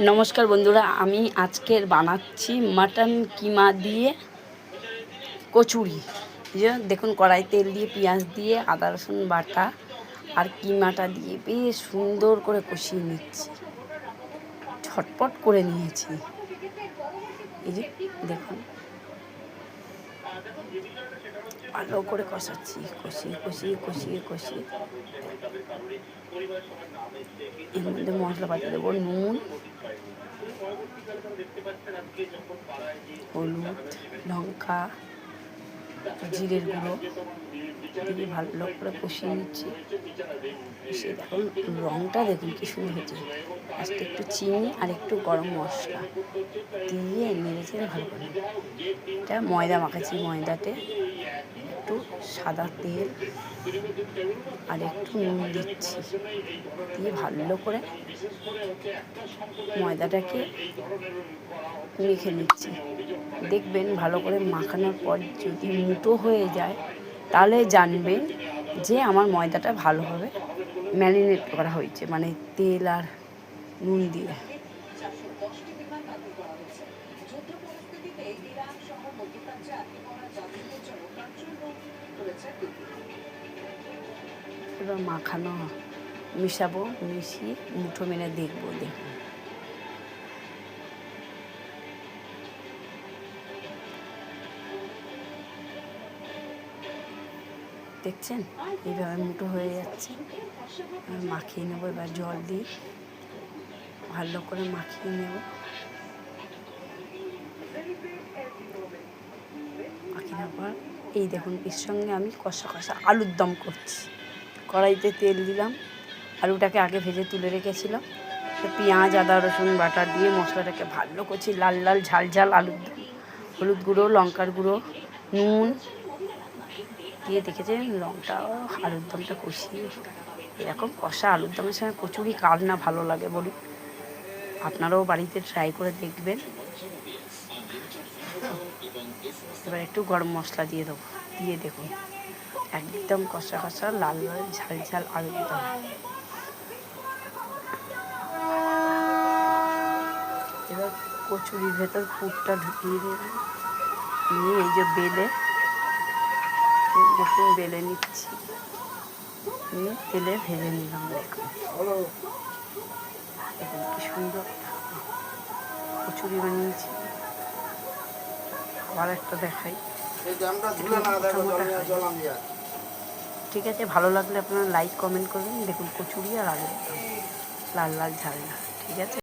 নমস্কার বন্ধুরা, আমি আজকের বানাচ্ছি মাটন কিমা দিয়ে কচুরি। যে দেখুন, কড়াই তেল দিয়ে পেঁয়াজ দিয়ে আদা রসুন বাটা আর কিমাটা দিয়ে বেশ সুন্দর করে কষিয়ে নিচ্ছি, ঝটপট করে নিয়েছি। এই যে দেখুন, ভালো করে কষাচ্ছি, কষিয়ে কষিয়ে কষিয়ে কষিয়ে এর মধ্যে মশলাপাতি দেবো, নুন, হলুদ, লঙ্কা, জিরের গুঁড়ো দিয়ে ভালো করে কষিয়ে নিচ্ছি। সে দেখুন রঙটা দেখুন কি সুন্দর হয়েছে। আজকে একটু চিনি আর একটু গরম মশলা দিয়ে নেড়ে চেড়ে ভালো করে। এটা ময়দা মাখাচ্ছি, ময়দাতে একটু সাদা তেল আর একটু নুন দিচ্ছি, দিয়ে ভালো করে ময়দাটাকে মেখে নিচ্ছি। দেখবেন ভালো করে মাখানোর পর যদি মুটো হয়ে যায় তাহলে জানবেন যে আমার ময়দাটা ভালোভাবে ম্যারিনেট করা হয়েছে, মানে তেল আর নুন দিয়ে। এবার মাখানো মিশাবো, মিশিয়ে মুঠো মেনে দেখবো। দেখুন দেখছেন, এইভাবে মুঠো হয়ে যাচ্ছে। মাখিয়ে নেবো, এবার জল দিয়ে ভালো করে মাখিয়ে নেব। মাখিয়ে নেওয়ার পর এই দেখুন, এর সঙ্গে আমি কষা কষা আলুর দম করছি। কড়াইতে তেল দিলাম, আলুটাকে আগে ভেজে তুলে রেখেছিলাম। পেঁয়াজ আদা রসুন বাটা দিয়ে মশলাটাকে ভালো করছি, লাল লাল ঝাল ঝাল আলুর দম, হলুদ গুঁড়ো, লঙ্কার গুঁড়ো, নুন দিয়ে দেখেছেন লঙ্কাও আলুর দমটা কষিয়ে। এরকম কষা আলুর দমের সঙ্গে কচুরি কার না ভালো লাগে বলুন। আপনারাও বাড়িতে ট্রাই করে দেখবেন। এবার একটু গরম মশলা দিয়ে দেবো, দিয়ে দেখুন একদম কষা কষা লাল লাল ঝাল ঝাল আলুর দম। এবার কচুরির ভেতর পুরটা ঢুকিয়ে দেবেন, নিয়ে এই যে বেলে দেখুন বেলে নিচ্ছি, নিয়ে তেলে ভেজে নিলাম। দেখুন দেখুন কি সুন্দর কচুরি বানিয়েছি। আবার একটা দেখাই, ঠিক আছে? ভালো লাগলে আপনারা লাইক কমেন্ট করবেন। দেখুন কচুরি আর আলুর দম লাল লাল ঝাল ঝাল, ঠিক আছে?